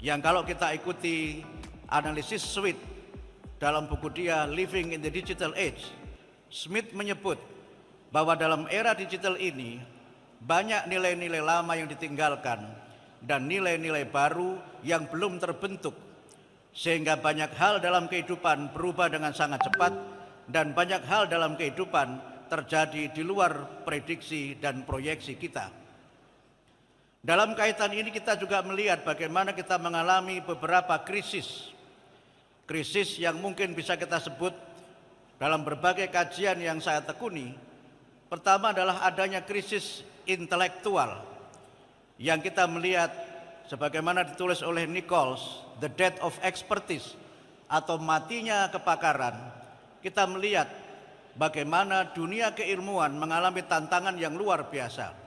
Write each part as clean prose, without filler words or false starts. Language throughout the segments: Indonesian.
yang kalau kita ikuti analisis Smith dalam buku dia Living in the Digital Age, Smith menyebut bahwa dalam era digital ini banyak nilai-nilai lama yang ditinggalkan dan nilai-nilai baru yang belum terbentuk, sehingga banyak hal dalam kehidupan berubah dengan sangat cepat dan banyak hal dalam kehidupan terjadi di luar prediksi dan proyeksi kita. Dalam kaitan ini kita juga melihat bagaimana kita mengalami beberapa krisis yang mungkin bisa kita sebut dalam berbagai kajian yang saya tekuni. Pertama adalah adanya krisis intelektual yang kita melihat sebagaimana ditulis oleh Nichols, The Death of Expertise atau matinya kepakaran. Kita melihat bagaimana dunia keilmuan mengalami tantangan yang luar biasa.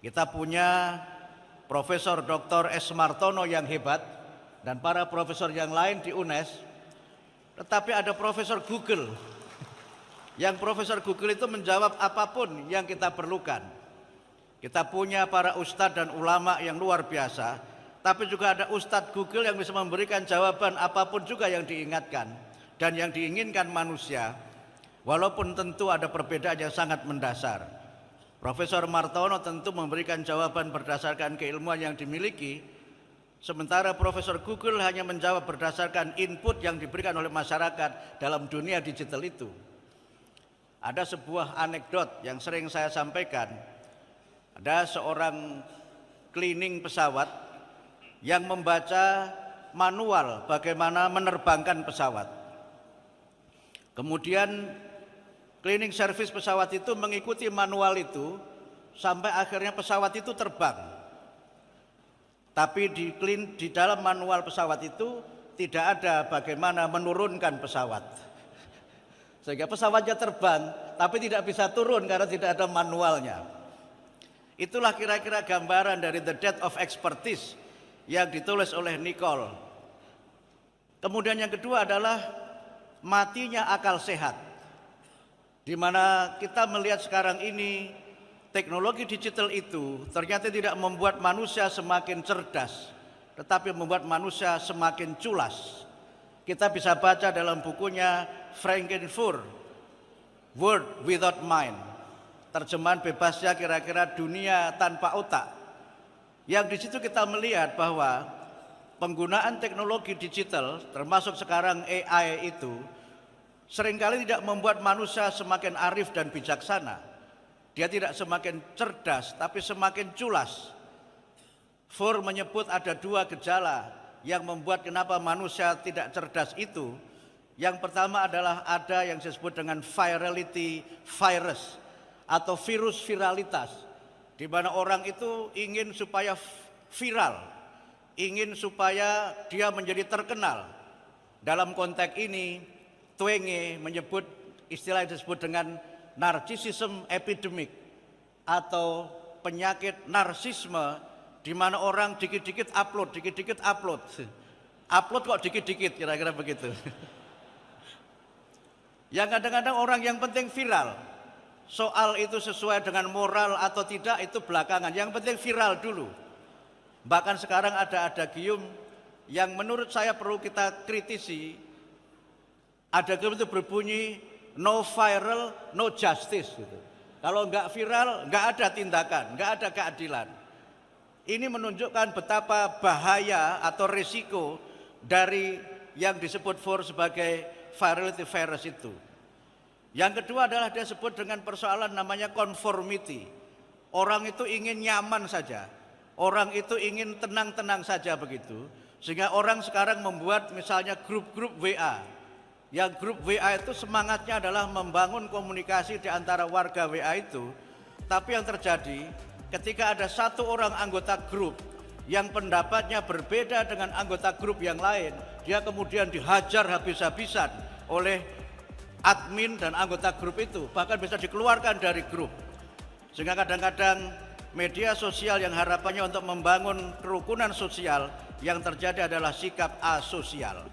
Kita punya Profesor Dr. S. Martono yang hebat dan para profesor yang lain di UNES, tetapi ada Profesor Google. Yang Profesor Google itu menjawab apapun yang kita perlukan. Kita punya para ustadz dan ulama yang luar biasa, tapi juga ada ustadz Google yang bisa memberikan jawaban apapun juga yang diingatkan dan yang diinginkan manusia, walaupun tentu ada perbedaan yang sangat mendasar. Profesor Martono tentu memberikan jawaban berdasarkan keilmuan yang dimiliki, sementara Profesor Google hanya menjawab berdasarkan input yang diberikan oleh masyarakat dalam dunia digital itu. Ada sebuah anekdot yang sering saya sampaikan. Ada seorang cleaning pesawat yang membaca manual bagaimana menerbangkan pesawat. Kemudian cleaning service pesawat itu mengikuti manual itu sampai akhirnya pesawat itu terbang. Tapi di dalam manual pesawat itu tidak ada bagaimana menurunkan pesawat. Sehingga pesawatnya terbang tapi tidak bisa turun karena tidak ada manualnya. Itulah kira-kira gambaran dari The Death of Expertise yang ditulis oleh Nichols. Kemudian yang kedua adalah matinya akal sehat, di mana kita melihat sekarang ini teknologi digital itu ternyata tidak membuat manusia semakin cerdas, tetapi membuat manusia semakin culas. Kita bisa baca dalam bukunya Frankenfurter, World Without Mind, terjemahan bebasnya kira-kira dunia tanpa otak. Yang di situ kita melihat bahwa penggunaan teknologi digital, termasuk sekarang AI itu, seringkali tidak membuat manusia semakin arif dan bijaksana. Dia tidak semakin cerdas, tapi semakin culas. Furter menyebut ada dua gejala yang membuat kenapa manusia tidak cerdas itu. Yang pertama adalah ada yang disebut dengan virality virus atau virus viralitas, di mana orang itu ingin supaya viral, ingin supaya dia menjadi terkenal. Dalam konteks ini, Twenge menyebut istilah yang disebut dengan narcissism epidemic atau penyakit narsisme, di mana orang dikit-dikit upload, upload kok dikit-dikit, kira-kira begitu. Yang kadang-kadang orang yang penting viral, soal itu sesuai dengan moral atau tidak itu belakangan, yang penting viral dulu. Bahkan sekarang ada adagium yang menurut saya perlu kita kritisi. Adagium itu berbunyi no viral, no justice gitu. Kalau nggak viral, nggak ada tindakan, nggak ada keadilan. Ini menunjukkan betapa bahaya atau risiko dari yang disebut sebagai virality virus itu. Yang kedua adalah dia sebut dengan persoalan namanya conformity. Orang itu ingin nyaman saja, orang itu ingin tenang-tenang saja begitu. Sehingga orang sekarang membuat misalnya grup-grup WA. Yang grup WA itu semangatnya adalah membangun komunikasi di antara warga WA itu. Tapi yang terjadi ketika ada satu orang anggota grup yang pendapatnya berbeda dengan anggota grup yang lain, dia kemudian dihajar habis-habisan oleh admin dan anggota grup itu, bahkan bisa dikeluarkan dari grup. Sehingga kadang-kadang media sosial yang harapannya untuk membangun kerukunan sosial, yang terjadi adalah sikap asosial.